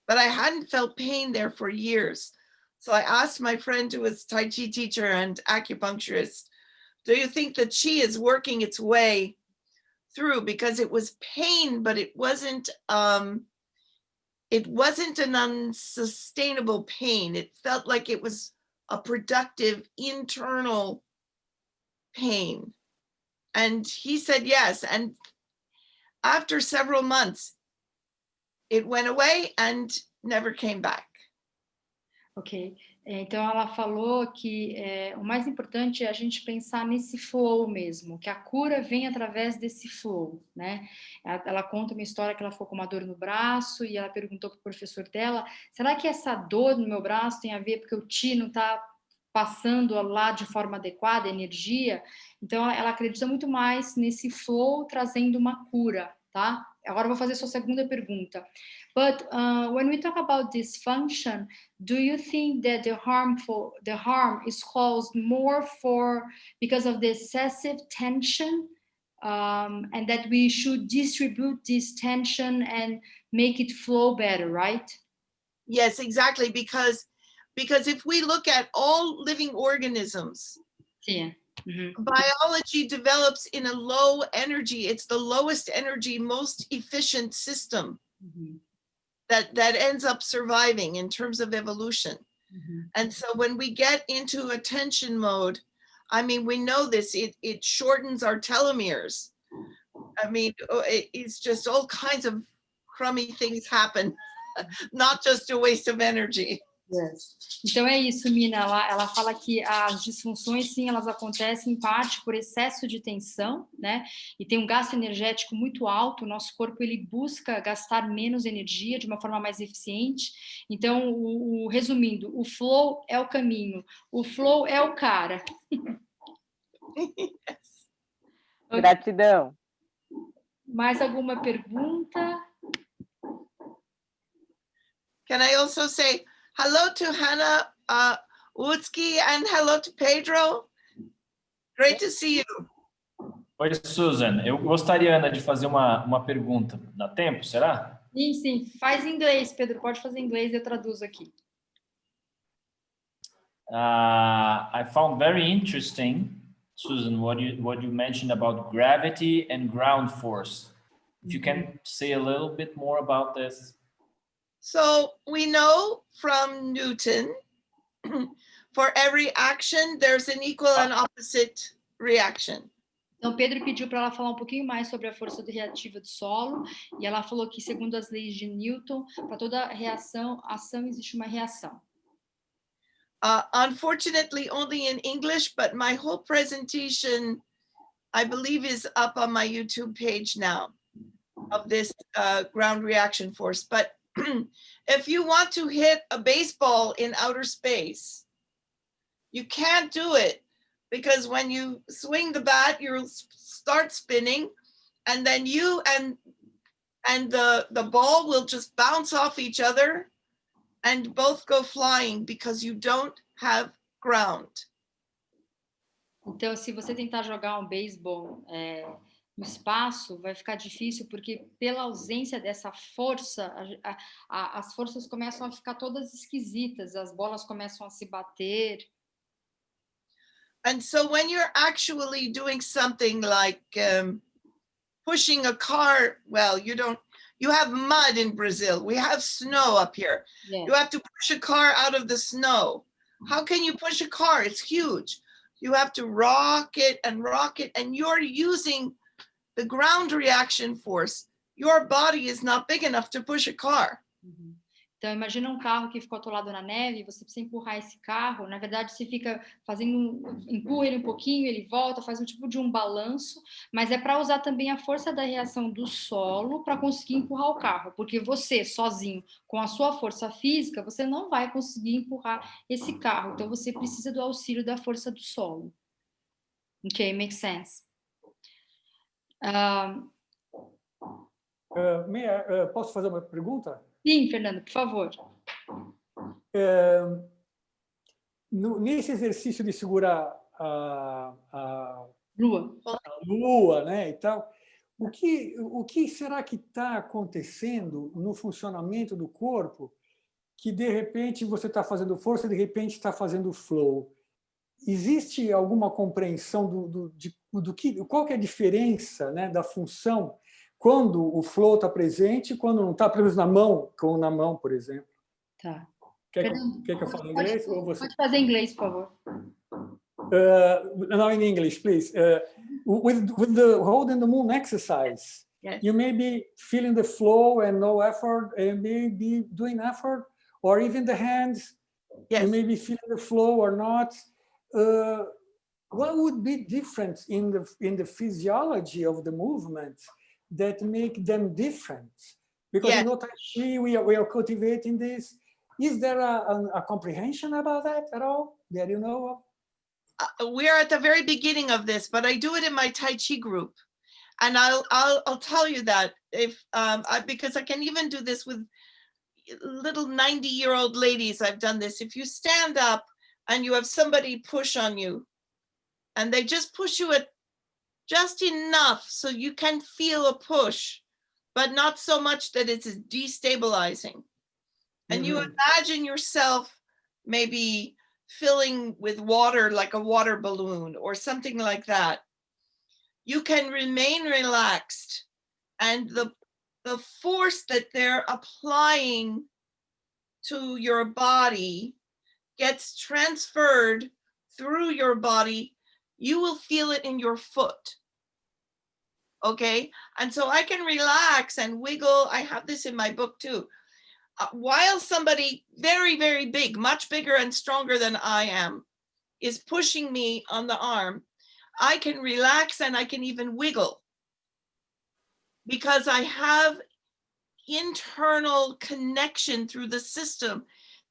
But I hadn't felt pain there for years. So I asked my friend who was Tai Chi teacher and acupuncturist, do you think the Qi is working its way through? Because it was pain, but it wasn't an unsustainable pain. It felt like it was a productive internal pain. And he said yes. And after several months, it went away and never came back. Ok, então ela falou que o mais importante é a gente pensar nesse flow mesmo, que a cura vem através desse flow, né? Ela conta uma história que ela ficou com uma dor no braço e ela perguntou para o professor dela, será que essa dor no meu braço tem a ver porque o Qi não está passando lá de forma adequada, a energia? Então ela acredita muito mais nesse flow trazendo uma cura, tá? Agora eu vou fazer sua segunda pergunta. But when we talk about dysfunction, do you think that the harm is caused more because of the excessive tension, and that we should distribute this tension and make it flow better, right? Yes, exactly. Because if we look at all living organisms, Yeah. Biology develops in a low energy. It's the lowest energy, most efficient system that ends up surviving in terms of evolution. And so when we get into a tension mode, I mean, we know this, it shortens our telomeres. I mean, it's just all kinds of crummy things happen, not just a waste of energy. Yes. Então é isso, Mina. Ela fala que as disfunções, sim, elas acontecem em parte por excesso de tensão, né? E tem um gasto energético muito alto. O nosso corpo ele busca gastar menos energia de uma forma mais eficiente. Então, resumindo, o flow é o caminho, o flow é o cara. Yes. Okay. Gratidão. Mais alguma pergunta? Can I also say hello to Hannah Utsky and hello to Pedro? Great to see you. Oi, Susan. Eu gostaria, Ana, de fazer uma pergunta. Dá tempo, será? Sim. Faz em inglês, Pedro. Pode fazer em inglês e eu traduzo aqui. I found very interesting, Susan, what you mentioned about gravity and ground force. If you can say a little bit more about this. So we know from Newton, for every action, there's an equal and opposite reaction. Então, Pedro pediu para ela falar um pouquinho mais sobre a força reativa do solo, e ela falou que, segundo as leis de Newton, para toda ação existe uma reação. Unfortunately, only in English, but my whole presentation, I believe, is up on my YouTube page now of this ground reaction force. But if you want to hit a baseball in outer space, you can't do it because when you swing the bat, you'll start spinning, and then you and the ball will just bounce off each other and both go flying because you don't have ground. Então, se você tentar jogar um beisebol no espaço, vai ficar difícil, porque pela ausência dessa força, as forças começam a ficar todas esquisitas, as bolas começam a se bater. And so when you're actually doing something like pushing a car, well, you have mud in Brazil. We have snow up here. Yeah. You have to push a car out of the snow. How can you push a car? It's huge. You have to rock it, and you're using the ground reaction force. Your body is not big enough to push a car. Uhum. Então, imagina um carro que ficou atolado na neve, você precisa empurrar esse carro, na verdade, você fica empurra ele um pouquinho, ele volta, faz um tipo de um balanço, mas é para usar também a força da reação do solo para conseguir empurrar o carro, porque você, sozinho, com a sua força física, você não vai conseguir empurrar esse carro, então você precisa do auxílio da força do solo. Ok, makes sense. Posso fazer uma pergunta? Sim, Fernando, por favor. Nesse exercício de segurar a Lua, né, e tal, o que será que está acontecendo no funcionamento do corpo que, de repente, você está fazendo força e, de repente, está fazendo flow? Existe alguma compreensão qual que é a diferença, né, da função quando o flow está presente e quando não está, pelo menos na mão, como na mão, por exemplo? Tá. Quer que eu fale inglês? Pode fazer em inglês, por favor. Now in English, please. With the hold in the moon exercise, yes. You may be feeling the flow and no effort, and may be doing effort, or even the hands, yes. You may be feeling the flow or not. What would be different in the physiology of the movement that make them different? Because yes. in Tai Chi, we are cultivating this. Is there a comprehension about that at all that you know of? We're at the very beginning of this, but I do it in my Tai Chi group, and I'll tell you that if because I can even do this with little 90-year-old ladies. I've done this. If you stand up and you have somebody push on you, and they just push you at just enough so you can feel a push, but not so much that it's destabilizing. And you imagine yourself maybe filling with water like a water balloon or something like that. You can remain relaxed, and the force that they're applying to your body gets transferred through your body. You will feel it in your foot. Okay? And so I can relax and wiggle. I have this in my book too. While somebody very, very big, much bigger and stronger than I am, is pushing me on the arm, I can relax and I can even wiggle because I have internal connection through the system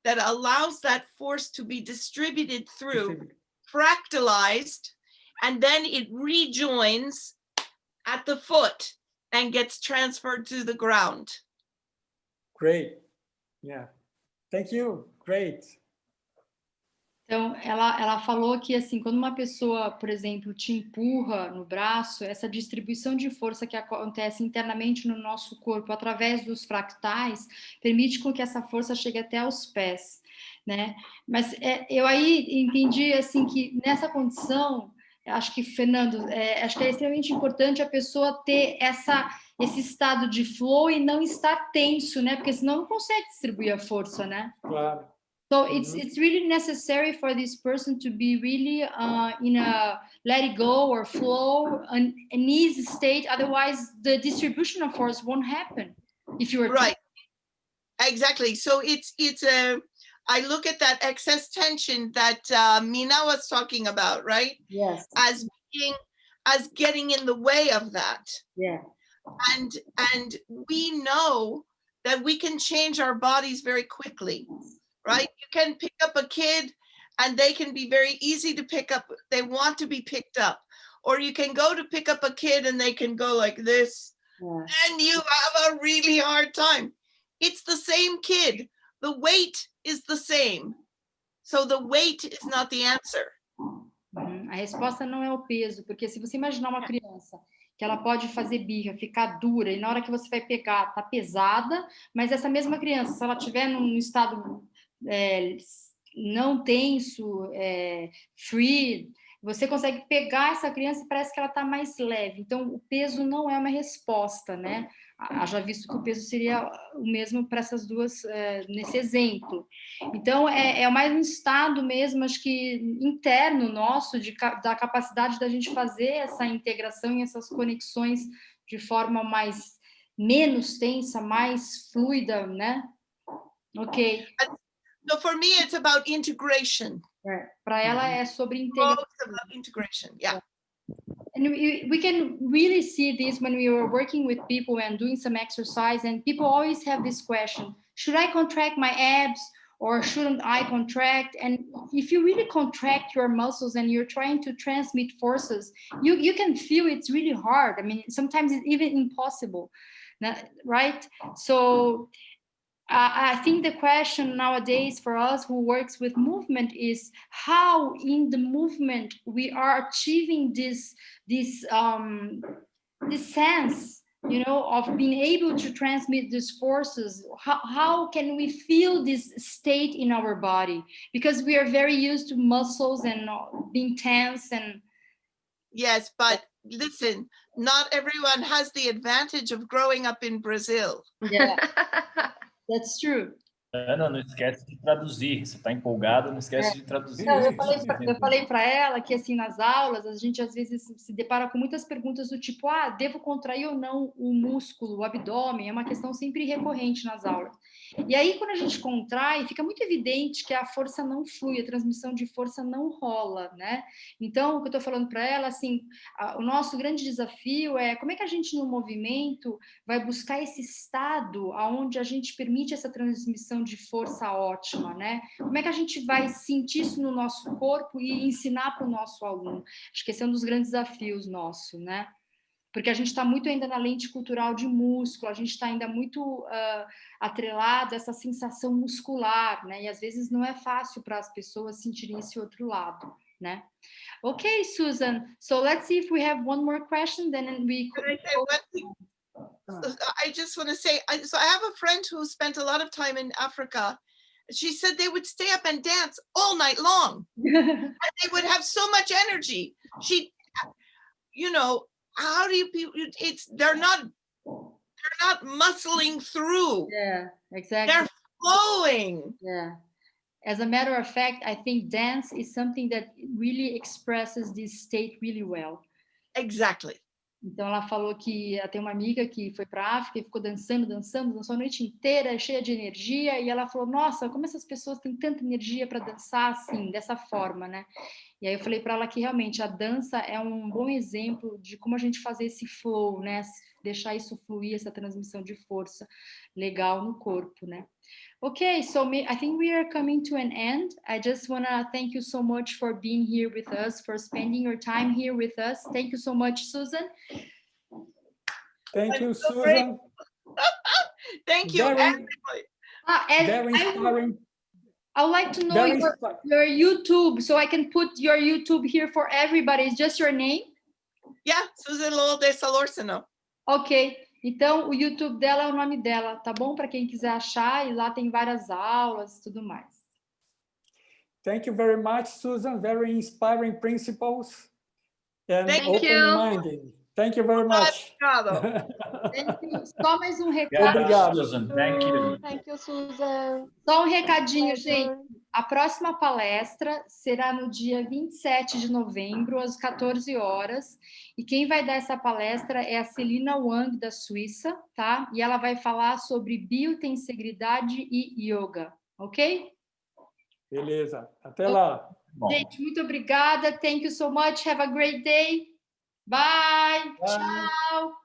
that allows that force to be distributed through, fractalized, and then it rejoins at the foot and gets transferred to the ground. Great. Yeah. Thank you. Great. Então, ela falou que, assim, quando uma pessoa, por exemplo, te empurra no braço, essa distribuição de força que acontece internamente no nosso corpo, através dos fractais, permite com que essa força chegue até os pés, né? Mas eu aí entendi, assim, que nessa condição, acho que, Fernando, acho que é extremamente importante a pessoa ter esse estado de flow e não estar tenso, né? Porque senão não consegue distribuir a força, né? Claro. So it's really necessary for this person to be really in a let it go or flow, an easy state. Otherwise, the distribution of force won't happen if you are right. Exactly. So it's I look at that excess tension that Mina was talking about, right? Yes. As getting in the way of that. Yeah. And we know that we can change our bodies very quickly, right? You can pick up a kid and they can be very easy to pick up. They want to be picked up. Or you can go to pick up a kid and they can go like this, and you have a really hard time. It's the same kid. The weight is the same. So the weight is not the answer. A resposta não é o peso, porque se você imaginar uma criança que ela pode fazer birra, ficar dura, e na hora que você vai pegar, tá pesada, mas essa mesma criança, se ela estiver num estado não tenso, free, você consegue pegar essa criança e parece que ela está mais leve. Então, o peso não é uma resposta, né? Haja visto que o peso seria o mesmo para essas duas, nesse exemplo. Então, é mais um estado mesmo, acho que interno nosso, da capacidade da gente fazer essa integração e essas conexões de forma menos tensa, mais fluida, né? Ok. So for me, it's about integration. Para ela é sobre integração. About integration, yeah. And we can really see this when we were working with people and doing some exercise, and people always have this question, should I contract my abs or shouldn't I contract? And if you really contract your muscles and you're trying to transmit forces, you can feel it's really hard. I mean, sometimes it's even impossible, right? So I think the question nowadays for us who works with movement is how in the movement we are achieving this sense, you know, of being able to transmit these forces. How can we feel this state in our body? Because we are very used to muscles and being tense and... Yes, but listen, not everyone has the advantage of growing up in Brazil. Yeah. That's true. Ana, não esquece de traduzir. Você está empolgado, não esquece de traduzir. Não, eu falei para ela que, assim, nas aulas, a gente, às vezes, se depara com muitas perguntas do tipo, devo contrair ou não o músculo, o abdômen? É uma questão sempre recorrente nas aulas. E aí, quando a gente contrai, fica muito evidente que a força não flui, a transmissão de força não rola, né? Então, o que eu estou falando para ela, assim, o nosso grande desafio é como é que a gente, no movimento, vai buscar esse estado onde a gente permite essa transmissão de força ótima, né? Como é que a gente vai sentir isso no nosso corpo e ensinar para o nosso aluno? Acho que esse é um dos grandes desafios nosso, né? Porque a gente está muito ainda na lente cultural de músculo, a gente está ainda muito atrelado a essa sensação muscular, né? E às vezes não é fácil para as pessoas sentirem esse outro lado, né? Okay, Susan. So let's see if we have one more question, then we could... I just want to say, so I have a friend who spent a lot of time in Africa. She said they would stay up and dance all night long. And they would have so much energy. You know, how do you people, they're not muscling through. Yeah, exactly. They're flowing. Yeah. As a matter of fact, I think dance is something that really expresses this state really well. Exactly. Então, ela falou que ela tem uma amiga que foi para a África e ficou dançou a noite inteira, cheia de energia, e ela falou, nossa, como essas pessoas têm tanta energia para dançar assim, dessa forma, né? E aí eu falei para ela que realmente a dança é um bom exemplo de como a gente fazer esse flow, né? Deixar isso fluir, essa transmissão de força legal no corpo, né? Okay, so I think we are coming to an end. I just want to thank you so much for being here with us, for spending your time here with us. Thank you so much, Susan. Thank you, Susan. Thank you, everybody. Very inspiring. I would like to know your YouTube, so I can put your YouTube here for everybody. It's just your name? Yeah, Susan Lowell de Solorzano. Ok. Então, o YouTube dela é o nome dela, tá bom? Para quem quiser achar, e lá tem várias aulas e tudo mais. Thank you very much, Susan. Very inspiring principles and open-minded. Thank you very much. Thank you. Só mais um recado. Obrigado. Susan. Thank you. Thank you, Susan. Só um recadinho, gente. A próxima palestra será no dia 27 de novembro, às 14 horas. E quem vai dar essa palestra é a Celina Wang, da Suíça, tá? E ela vai falar sobre biotensegridade e yoga, ok? Beleza. Até lá. Bom. Gente, muito obrigada. Thank you so much. Have a great day. Bye. Bye. Tchau.